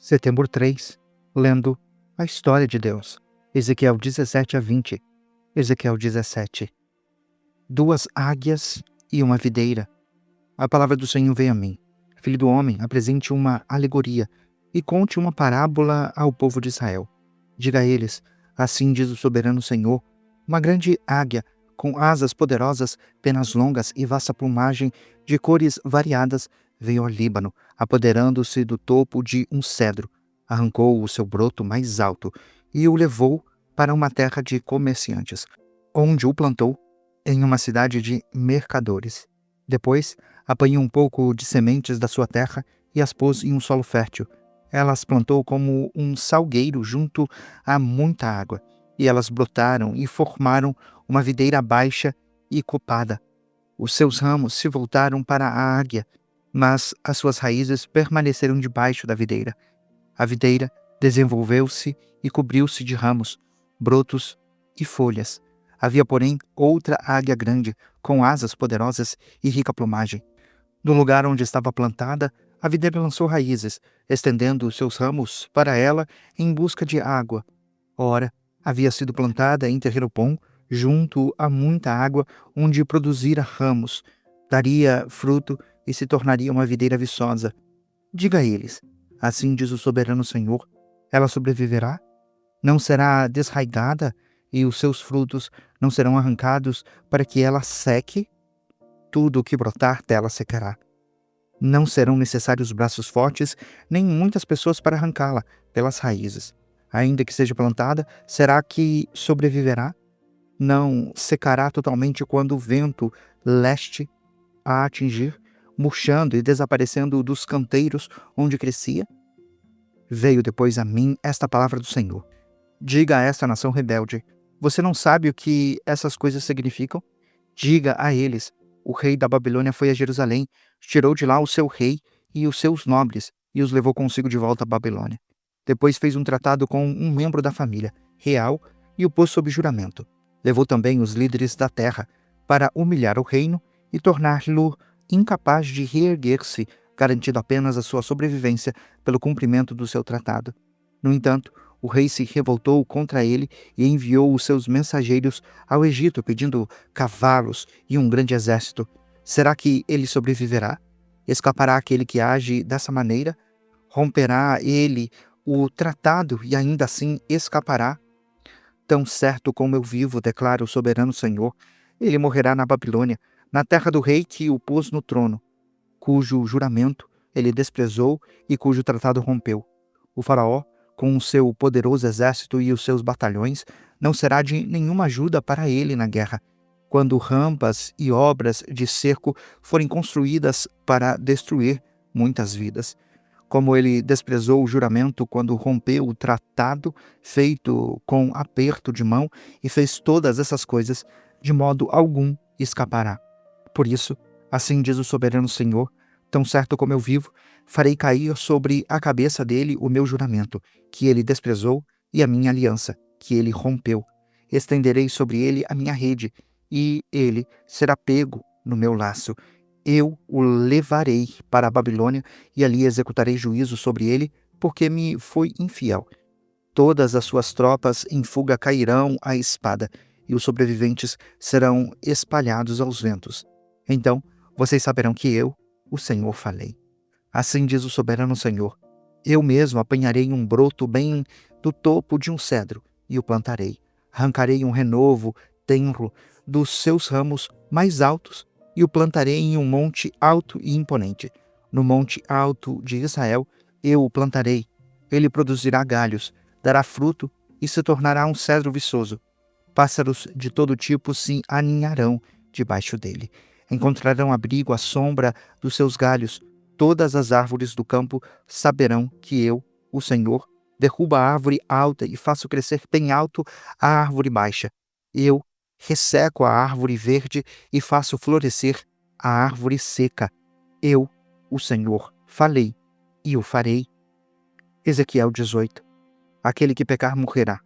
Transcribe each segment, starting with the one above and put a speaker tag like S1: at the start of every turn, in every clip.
S1: Setembro 3, lendo a história de Deus. Ezequiel 17 a 20. Ezequiel 17. 2 águias e uma videira. A palavra do Senhor veio a mim. Filho do homem, apresente uma alegoria e conte uma parábola ao povo de Israel. Diga a eles, assim diz o soberano Senhor, uma grande águia, com asas poderosas, penas longas e vasta plumagem de cores variadas, veio ao Líbano, apoderando-se do topo de um cedro. Arrancou o seu broto mais alto e o levou para uma terra de comerciantes, onde o plantou em uma cidade de mercadores. Depois, apanhou um pouco de sementes da sua terra e as pôs em um solo fértil. Ela as plantou como um salgueiro junto a muita água, e elas brotaram e formaram uma videira baixa e copada. Os seus ramos se voltaram para a águia, mas as suas raízes permaneceram debaixo da videira. A videira desenvolveu-se e cobriu-se de ramos, brotos e folhas. Havia, porém, outra águia grande, com asas poderosas e rica plumagem. No lugar onde estava plantada, a videira lançou raízes, estendendo os seus ramos para ela em busca de água. Ora, havia sido plantada em terreno bom, junto a muita água, onde produzira ramos, daria fruto e se tornaria uma videira viçosa. Diga a eles, assim diz o soberano Senhor, ela sobreviverá? Não será desraigada e os seus frutos não serão arrancados para que ela seque? Tudo o que brotar dela secará. Não serão necessários braços fortes, nem muitas pessoas para arrancá-la pelas raízes. Ainda que seja plantada, será que sobreviverá? Não secará totalmente quando o vento leste a atingir, murchando e desaparecendo dos canteiros onde crescia? Veio depois a mim esta palavra do Senhor. Diga a esta nação rebelde, você não sabe o que essas coisas significam? Diga a eles, o rei da Babilônia foi a Jerusalém, tirou de lá o seu rei e os seus nobres e os levou consigo de volta à Babilônia. Depois fez um tratado com um membro da família real e o pôs sob juramento. Levou também os líderes da terra para humilhar o reino e torná-lo incapaz de reerguer-se, garantindo apenas a sua sobrevivência pelo cumprimento do seu tratado. No entanto, o rei se revoltou contra ele e enviou os seus mensageiros ao Egito pedindo cavalos e um grande exército. Será que ele sobreviverá? Escapará aquele que age dessa maneira? Romperá ele o tratado e ainda assim escapará? Tão certo como eu vivo, declara o soberano Senhor, ele morrerá na Babilônia, na terra do rei que o pôs no trono, cujo juramento ele desprezou e cujo tratado rompeu. O faraó, com o seu poderoso exército e os seus batalhões, não será de nenhuma ajuda para ele na guerra, quando rampas e obras de cerco forem construídas para destruir muitas vidas. Como ele desprezou o juramento quando rompeu o tratado feito com aperto de mão e fez todas essas coisas, de modo algum escapará. Por isso, assim diz o soberano Senhor, tão certo como eu vivo, farei cair sobre a cabeça dele o meu juramento, que ele desprezou, e a minha aliança, que ele rompeu. Estenderei sobre ele a minha rede, e ele será pego no meu laço. Eu o levarei para a Babilônia, e ali executarei juízo sobre ele, porque me foi infiel. Todas as suas tropas em fuga cairão à espada, e os sobreviventes serão espalhados aos ventos. Então, vocês saberão que eu, o Senhor, falei. Assim diz o soberano Senhor, eu mesmo apanharei um broto bem do topo de um cedro e o plantarei. Arrancarei um renovo tenro dos seus ramos mais altos e o plantarei em um monte alto e imponente. No monte alto de Israel eu o plantarei. Ele produzirá galhos, dará fruto e se tornará um cedro viçoso. Pássaros de todo tipo se aninharão debaixo dele. Encontrarão abrigo à sombra dos seus galhos. Todas as árvores do campo saberão que eu, o Senhor, derrubo a árvore alta e faço crescer bem alto a árvore baixa. Eu resseco a árvore verde e faço florescer a árvore seca. Eu, o Senhor, falei e o farei. Ezequiel 18. Aquele que pecar morrerá.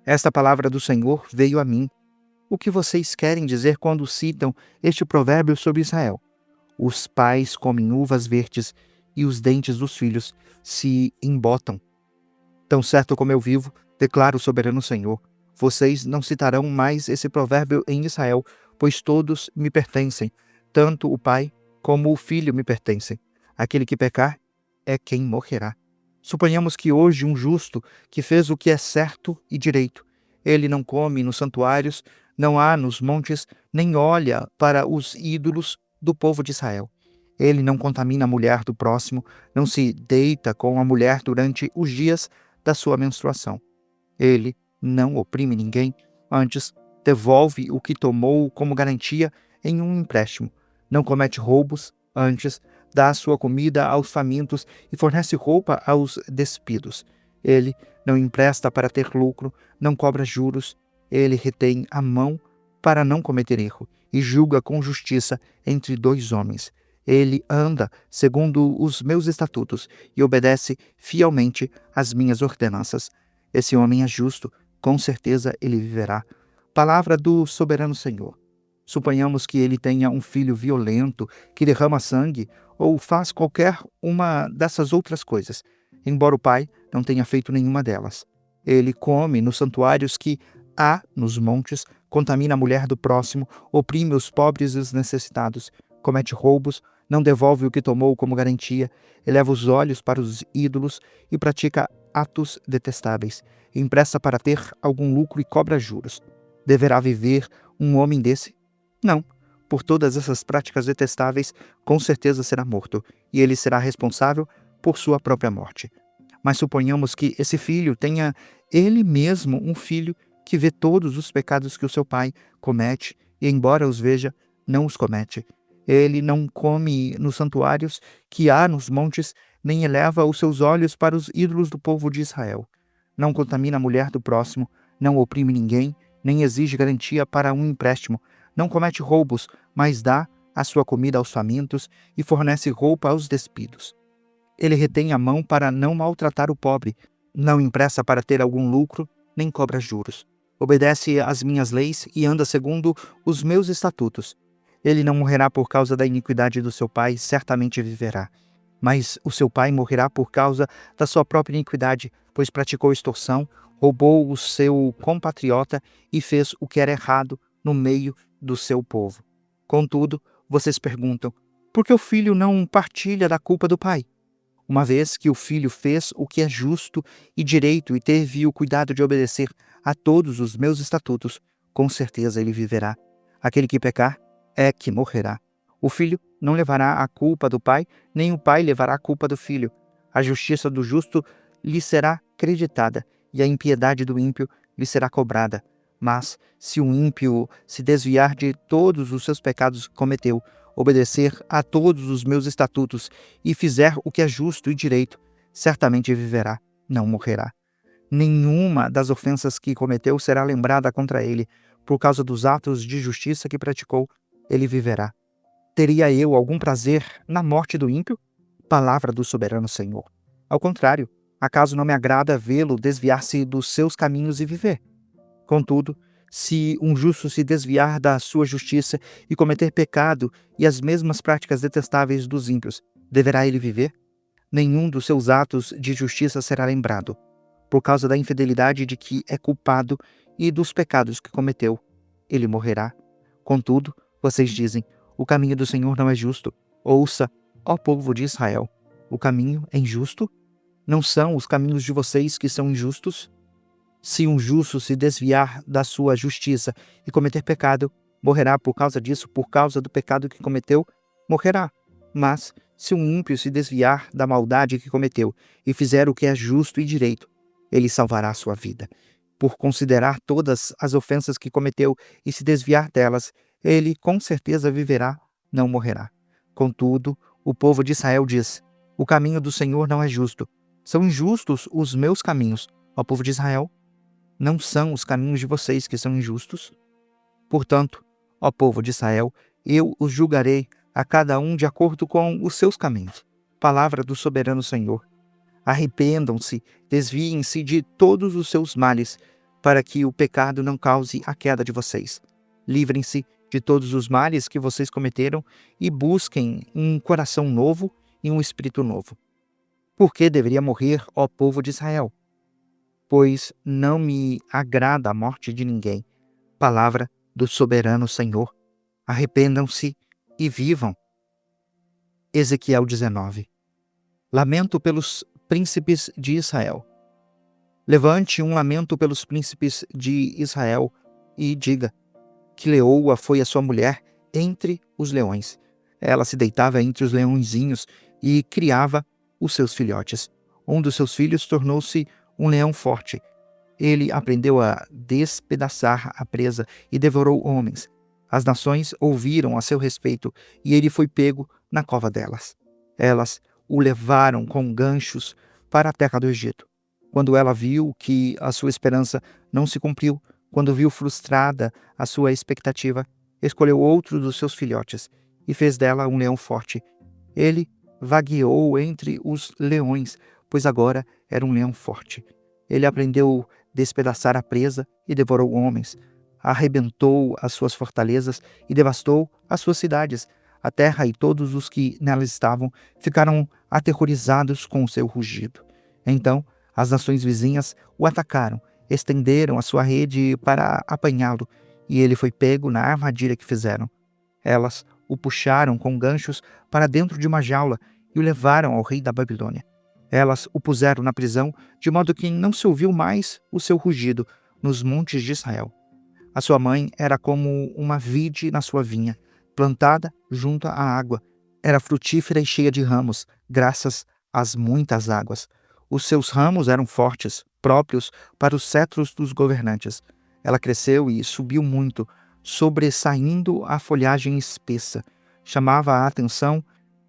S1: Esta palavra do Senhor veio a mim. O que vocês querem dizer quando citam este provérbio sobre Israel? Os pais comem uvas verdes e os dentes dos filhos se embotam. Tão certo como eu vivo, declara o soberano Senhor, vocês não citarão mais esse provérbio em Israel, pois todos me pertencem, tanto o pai como o filho me pertencem. Aquele que pecar é quem morrerá. Suponhamos que hoje um justo que fez o que é certo e direito, ele não come nos santuários, não há nos montes, nem olha para os ídolos do povo de Israel. Ele não contamina a mulher do próximo, não se deita com a mulher durante os dias da sua menstruação. Ele não oprime ninguém, antes devolve o que tomou como garantia em um empréstimo. Não comete roubos, antes dá sua comida aos famintos e fornece roupa aos despidos. Ele não empresta para ter lucro, não cobra juros, ele retém a mão para não cometer erro e julga com justiça entre dois homens. Ele anda segundo os meus estatutos e obedece fielmente às minhas ordenanças. Esse homem é justo, com certeza ele viverá. Palavra do soberano Senhor. Suponhamos que ele tenha um filho violento, que derrama sangue, ou faz qualquer uma dessas outras coisas, embora o pai não tenha feito nenhuma delas. Ele come nos santuários que há nos montes, contamina a mulher do próximo, oprime os pobres e os necessitados, comete roubos, não devolve o que tomou como garantia, eleva os olhos para os ídolos e pratica atos detestáveis, empresta para ter algum lucro e cobra juros. Deverá viver um homem desse? Não. Por todas essas práticas detestáveis, com certeza será morto, e ele será responsável por sua própria morte. Mas suponhamos que esse filho tenha ele mesmo um filho que vê todos os pecados que o seu pai comete, e embora os veja, não os comete. Ele não come nos santuários que há nos montes, nem eleva os seus olhos para os ídolos do povo de Israel. Não contamina a mulher do próximo, não oprime ninguém, nem exige garantia para um empréstimo, não comete roubos, mas dá a sua comida aos famintos e fornece roupa aos despidos. Ele retém a mão para não maltratar o pobre, não empresta para ter algum lucro, nem cobra juros. Obedece às minhas leis e anda segundo os meus estatutos. Ele não morrerá por causa da iniquidade do seu pai, certamente viverá. Mas o seu pai morrerá por causa da sua própria iniquidade, pois praticou extorsão, roubou o seu compatriota e fez o que era errado no meio do seu povo. Contudo, vocês perguntam, por que o filho não partilha da culpa do pai? Uma vez que o filho fez o que é justo e direito e teve o cuidado de obedecer a todos os meus estatutos, com certeza ele viverá. Aquele que pecar é que morrerá. O filho não levará a culpa do pai, nem o pai levará a culpa do filho. A justiça do justo lhe será creditada, e a impiedade do ímpio lhe será cobrada. Mas, se o ímpio se desviar de todos os seus pecados que cometeu, obedecer a todos os meus estatutos e fizer o que é justo e direito, certamente viverá, não morrerá. Nenhuma das ofensas que cometeu será lembrada contra ele. Por causa dos atos de justiça que praticou, ele viverá. Teria eu algum prazer na morte do ímpio? Palavra do soberano Senhor. Ao contrário, acaso não me agrada vê-lo desviar-se dos seus caminhos e viver? Contudo, se um justo se desviar da sua justiça e cometer pecado e as mesmas práticas detestáveis dos ímpios, deverá ele viver? Nenhum dos seus atos de justiça será lembrado, por causa da infidelidade de que é culpado e dos pecados que cometeu. Ele morrerá. Contudo, vocês dizem, o caminho do Senhor não é justo. Ouça, ó povo de Israel, o caminho é injusto? Não são os caminhos de vocês que são injustos? Se um justo se desviar da sua justiça e cometer pecado, morrerá por causa disso, por causa do pecado que cometeu, morrerá. Mas, se um ímpio se desviar da maldade que cometeu e fizer o que é justo e direito, ele salvará a sua vida. Por considerar todas as ofensas que cometeu e se desviar delas, ele com certeza viverá, não morrerá. Contudo, o povo de Israel diz, o caminho do Senhor não é justo. São injustos os meus caminhos, ó povo de Israel. Não são os caminhos de vocês que são injustos? Portanto, ó povo de Israel, eu os julgarei a cada um de acordo com os seus caminhos. Palavra do soberano Senhor. Arrependam-se, desviem-se de todos os seus males, para que o pecado não cause a queda de vocês. Livrem-se de todos os males que vocês cometeram e busquem um coração novo e um espírito novo. Por que deveria morrer, ó povo de Israel? Pois não me agrada a morte de ninguém. Palavra do soberano Senhor. Arrependam-se e vivam. Ezequiel 19. Lamento pelos príncipes de Israel. Levante um lamento pelos príncipes de Israel e diga que leoa foi a sua mulher entre os leões. Ela se deitava entre os leõezinhos e criava os seus filhotes. Um dos seus filhos tornou-se um leão forte. Ele aprendeu a despedaçar a presa e devorou homens. As nações ouviram a seu respeito e ele foi pego na cova delas. Elas o levaram com ganchos para a terra do Egito. Quando ela viu que a sua esperança não se cumpriu, quando viu frustrada a sua expectativa, escolheu outro dos seus filhotes e fez dela um leão forte. Ele vagueou entre os leões, pois agora era um leão forte. Ele aprendeu a despedaçar a presa e devorou homens. Arrebentou as suas fortalezas e devastou as suas cidades. A terra e todos os que nelas estavam ficaram aterrorizados com o seu rugido. Então, as nações vizinhas o atacaram, estenderam a sua rede para apanhá-lo, e ele foi pego na armadilha que fizeram. Elas o puxaram com ganchos para dentro de uma jaula e o levaram ao rei da Babilônia. Elas o puseram na prisão, de modo que não se ouviu mais o seu rugido nos montes de Israel. A sua mãe era como uma vide na sua vinha, plantada junto à água. Era frutífera e cheia de ramos, graças às muitas águas. Os seus ramos eram fortes, próprios para os cetros dos governantes. Ela cresceu e subiu muito, sobressaindo a folhagem espessa. Chamava a atenção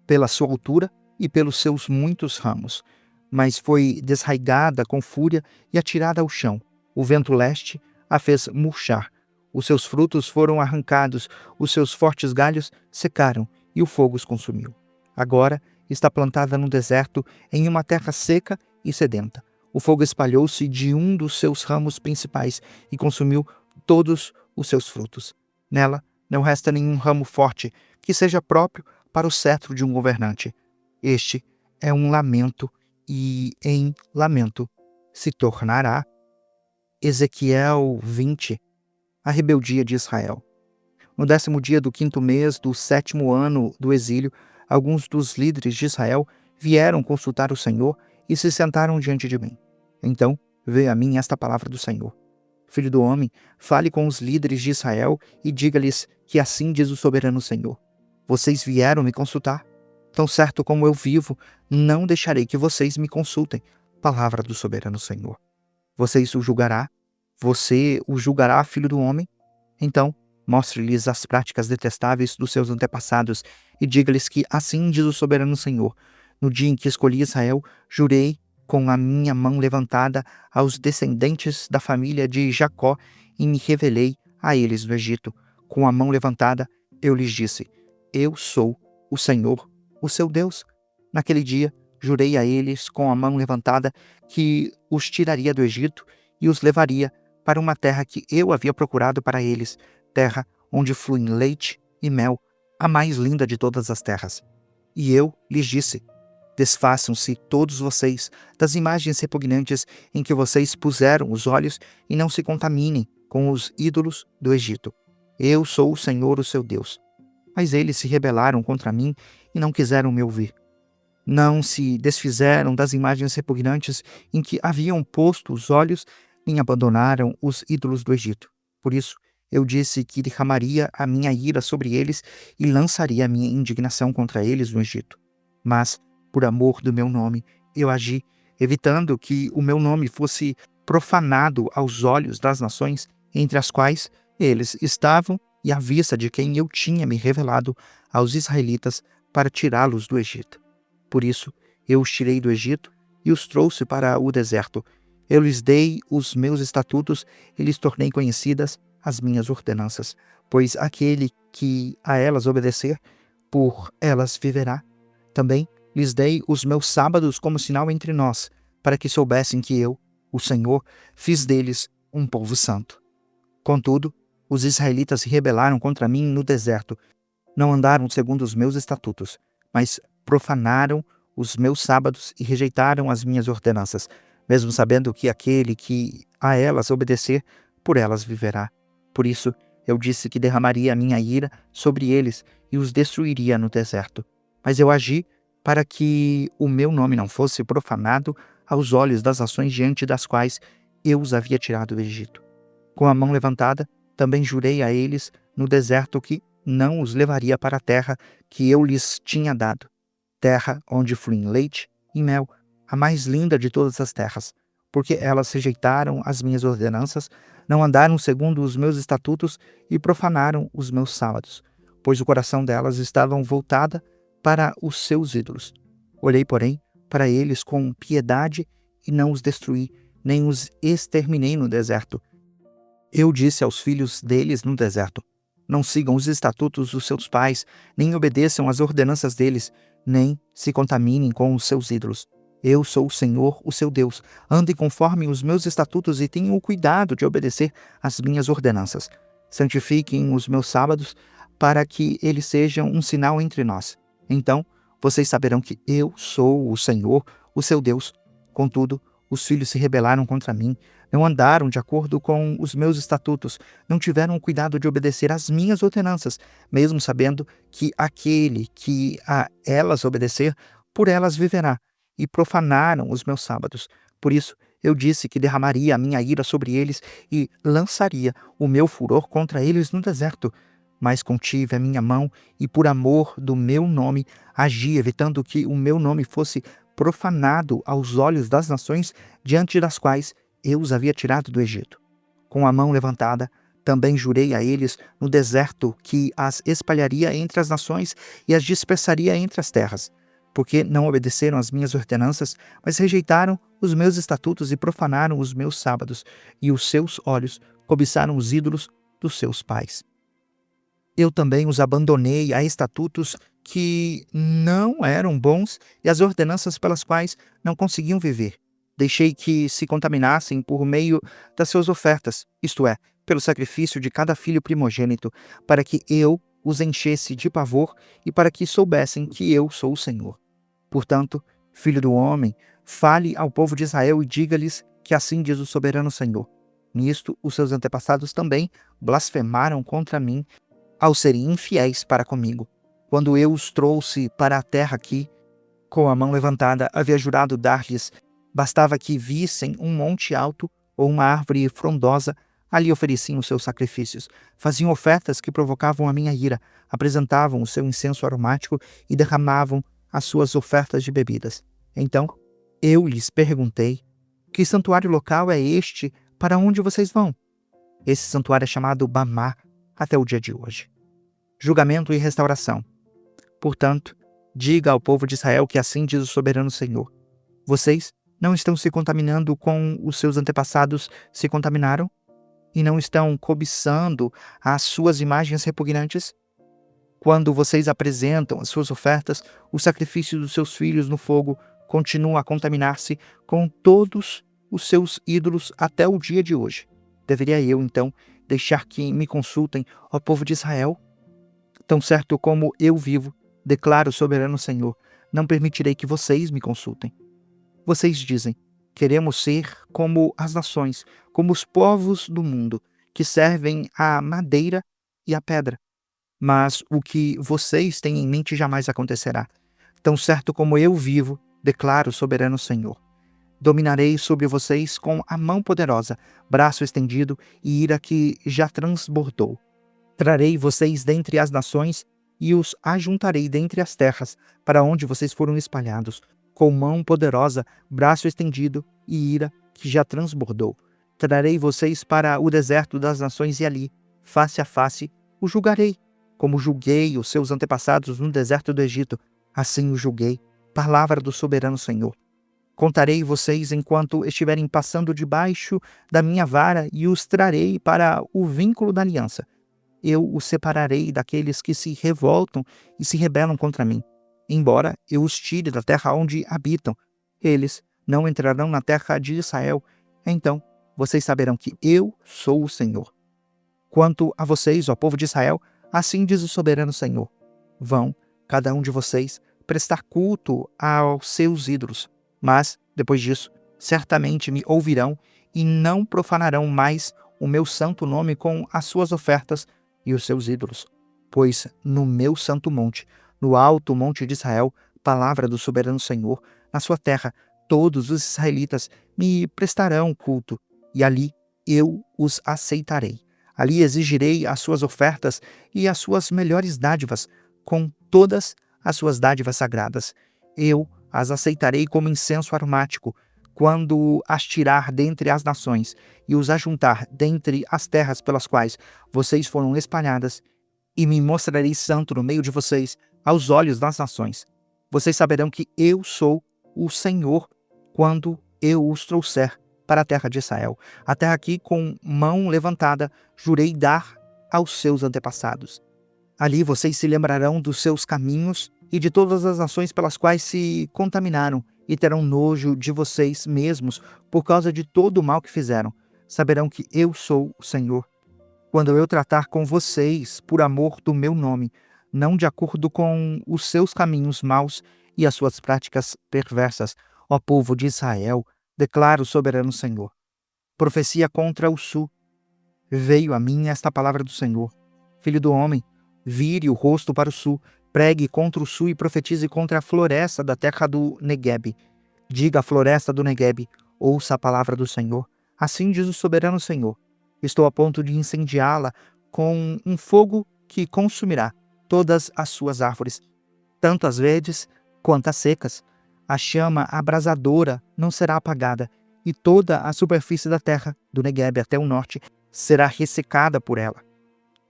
S1: pela sua altura e pelos seus muitos ramos. Mas foi desraigada com fúria e atirada ao chão. O vento leste a fez murchar. Os seus frutos foram arrancados, os seus fortes galhos secaram e o fogo os consumiu. Agora está plantada no deserto, em uma terra seca e sedenta. O fogo espalhou-se de um dos seus ramos principais e consumiu todos os seus frutos. Nela não resta nenhum ramo forte que seja próprio para o cetro de um governante. Este é um lamento e em lamento se tornará. Ezequiel 20. A rebeldia de Israel. No 10º dia do 5º mês do 7º ano do exílio, alguns dos líderes de Israel vieram consultar o Senhor e se sentaram diante de mim. Então veio a mim esta palavra do Senhor: Filho do homem, fale com os líderes de Israel e diga-lhes que assim diz o soberano Senhor: Vocês vieram me consultar? Tão certo como eu vivo, não deixarei que vocês me consultem. Palavra do soberano Senhor. Você o julgará, filho do homem? Então, mostre-lhes as práticas detestáveis dos seus antepassados e diga-lhes que assim diz o soberano Senhor: No dia em que escolhi Israel, jurei com a minha mão levantada aos descendentes da família de Jacó e me revelei a eles no Egito. Com a mão levantada, eu lhes disse: Eu sou o Senhor, o seu Deus. Naquele dia, jurei a eles com a mão levantada que os tiraria do Egito e os levaria para uma terra que eu havia procurado para eles, terra onde fluem leite e mel, a mais linda de todas as terras. E eu lhes disse: Desfaçam-se todos vocês das imagens repugnantes em que vocês puseram os olhos e não se contaminem com os ídolos do Egito. Eu sou o Senhor, o seu Deus. Mas eles se rebelaram contra mim e não quiseram me ouvir. Não se desfizeram das imagens repugnantes em que haviam posto os olhos, nem abandonaram os ídolos do Egito. Por isso, eu disse que derramaria a minha ira sobre eles e lançaria a minha indignação contra eles no Egito. Mas, por amor do meu nome, eu agi, evitando que o meu nome fosse profanado aos olhos das nações entre as quais eles estavam e à vista de quem eu tinha me revelado aos israelitas para tirá-los do Egito. Por isso, eu os tirei do Egito e os trouxe para o deserto. Eu lhes dei os meus estatutos e lhes tornei conhecidas as minhas ordenanças, pois aquele que a elas obedecer, por elas viverá. Também lhes dei os meus sábados como sinal entre nós, para que soubessem que eu, o Senhor, fiz deles um povo santo. Contudo, os israelitas se rebelaram contra mim no deserto. Não andaram segundo os meus estatutos, mas profanaram os meus sábados e rejeitaram as minhas ordenanças, mesmo sabendo que aquele que a elas obedecer, por elas viverá. Por isso, eu disse que derramaria a minha ira sobre eles e os destruiria no deserto. Mas eu agi para que o meu nome não fosse profanado aos olhos das nações diante das quais eu os havia tirado do Egito. Com a mão levantada, também jurei a eles no deserto que não os levaria para a terra que eu lhes tinha dado, terra onde fluem leite e mel, a mais linda de todas as terras, porque elas rejeitaram as minhas ordenanças, não andaram segundo os meus estatutos e profanaram os meus sábados, pois o coração delas estava voltado para os seus ídolos. Olhei, porém, para eles com piedade e não os destruí, nem os exterminei no deserto. Eu disse aos filhos deles no deserto: não sigam os estatutos dos seus pais, nem obedeçam às ordenanças deles, nem se contaminem com os seus ídolos. Eu sou o Senhor, o seu Deus. Andem conforme os meus estatutos e tenham o cuidado de obedecer às minhas ordenanças. Santifiquem os meus sábados, para que eles sejam um sinal entre nós. Então, vocês saberão que eu sou o Senhor, o seu Deus. Contudo, os filhos se rebelaram contra mim, não andaram de acordo com os meus estatutos, não tiveram o cuidado de obedecer às minhas ordenanças, mesmo sabendo que aquele que a elas obedecer, por elas viverá, e profanaram os meus sábados. Por isso, eu disse que derramaria a minha ira sobre eles e lançaria o meu furor contra eles no deserto. Mas contive a minha mão e, por amor do meu nome, agi, evitando que o meu nome fosse profanado aos olhos das nações diante das quais eu os havia tirado do Egito. Com a mão levantada, também jurei a eles no deserto que as espalharia entre as nações e as dispersaria entre as terras, porque não obedeceram às minhas ordenanças, mas rejeitaram os meus estatutos e profanaram os meus sábados, e os seus olhos cobiçaram os ídolos dos seus pais. Eu também os abandonei a estatutos que não eram bons e as ordenanças pelas quais não conseguiam viver. Deixei que se contaminassem por meio das suas ofertas, isto é, pelo sacrifício de cada filho primogênito, para que eu os enchesse de pavor e para que soubessem que eu sou o Senhor. Portanto, filho do homem, fale ao povo de Israel e diga-lhes que assim diz o soberano Senhor. Nisto, os seus antepassados também blasfemaram contra mim ao serem infiéis para comigo. Quando eu os trouxe para a terra que, com a mão levantada, havia jurado dar-lhes, bastava que vissem um monte alto ou uma árvore frondosa, ali ofereciam os seus sacrifícios, faziam ofertas que provocavam a minha ira, apresentavam o seu incenso aromático e derramavam as suas ofertas de bebidas. Então, eu lhes perguntei: que santuário local é este para onde vocês vão? Esse santuário é chamado Bamá até o dia de hoje. Julgamento e restauração. Portanto, diga ao povo de Israel que assim diz o soberano Senhor: vocês não estão se contaminando com os seus antepassados se contaminaram? E não estão cobiçando as suas imagens repugnantes? Quando vocês apresentam as suas ofertas, o sacrifício dos seus filhos no fogo continua a contaminar-se com todos os seus ídolos até o dia de hoje. Deveria eu, então, deixar que me consultem, ó povo de Israel? Tão certo como eu vivo, declara o soberano Senhor, não permitirei que vocês me consultem. Vocês dizem: queremos ser como as nações, como os povos do mundo, que servem a madeira e a pedra. Mas o que vocês têm em mente jamais acontecerá. Tão certo como eu vivo, declara o soberano Senhor. Dominarei sobre vocês com a mão poderosa, braço estendido e ira que já transbordou. Trarei vocês dentre as nações e os ajuntarei dentre as terras, para onde vocês foram espalhados, com mão poderosa, braço estendido e ira que já transbordou. Trarei vocês para o deserto das nações e ali, face a face, o julgarei, como julguei os seus antepassados no deserto do Egito, assim o julguei. Palavra do soberano Senhor. Contarei vocês enquanto estiverem passando debaixo da minha vara e os trarei para o vínculo da aliança. Eu os separarei daqueles que se revoltam e se rebelam contra mim. Embora eu os tire da terra onde habitam, eles não entrarão na terra de Israel. Então vocês saberão que eu sou o Senhor. Quanto a vocês, ó povo de Israel, assim diz o soberano Senhor: vão, cada um de vocês, prestar culto aos seus ídolos. Mas, depois disso, certamente me ouvirão e não profanarão mais o meu santo nome com as suas ofertas e os seus ídolos. Pois no meu santo monte, no alto monte de Israel, palavra do soberano Senhor, na sua terra, todos os israelitas me prestarão culto, e ali eu os aceitarei. Ali exigirei as suas ofertas e as suas melhores dádivas, com todas as suas dádivas sagradas. Eu as aceitarei como incenso aromático, quando as tirar dentre as nações e os ajuntar dentre as terras pelas quais vocês foram espalhadas, e me mostrarei santo no meio de vocês, aos olhos das nações. Vocês saberão que eu sou o Senhor quando eu os trouxer para a terra de Israel, a terra que, com mão levantada, jurei dar aos seus antepassados. Ali vocês se lembrarão dos seus caminhos e de todas as nações pelas quais se contaminaram, e terão nojo de vocês mesmos por causa de todo o mal que fizeram. Saberão que eu sou o Senhor, quando eu tratar com vocês por amor do meu nome, não de acordo com os seus caminhos maus e as suas práticas perversas. Ó povo de Israel, declara o soberano Senhor. Profecia contra o sul. Veio a mim esta palavra do Senhor. Filho do homem, vire o rosto para o sul, pregue contra o sul e profetize contra a floresta da terra do Neguebe. Diga à floresta do Neguebe, ouça a palavra do Senhor. Assim diz o soberano Senhor. Estou a ponto de incendiá-la com um fogo que consumirá todas as suas árvores, tanto as verdes quanto as secas. A chama abrasadora não será apagada, e toda a superfície da terra, do Neguebe até o norte, será ressecada por ela.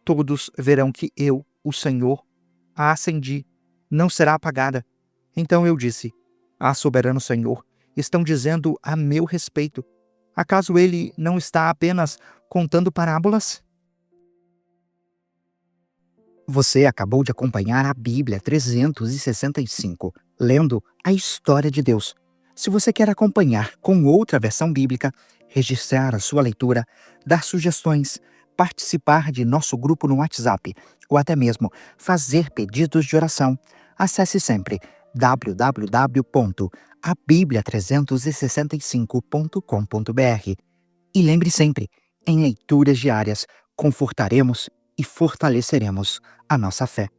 S1: Todos verão que eu, o Senhor, a acendi, não será apagada. Então eu disse: Ah, soberano Senhor, estão dizendo a meu respeito. Acaso ele não está apenas contando parábolas? Você acabou de acompanhar a Bíblia 365, lendo a história de Deus. Se você quer acompanhar com outra versão bíblica, registrar a sua leitura, dar sugestões, participar de nosso grupo no WhatsApp ou até mesmo fazer pedidos de oração, acesse sempre www.abiblia365.com.br. E lembre sempre, em leituras diárias, confortaremos e fortaleceremos a nossa fé.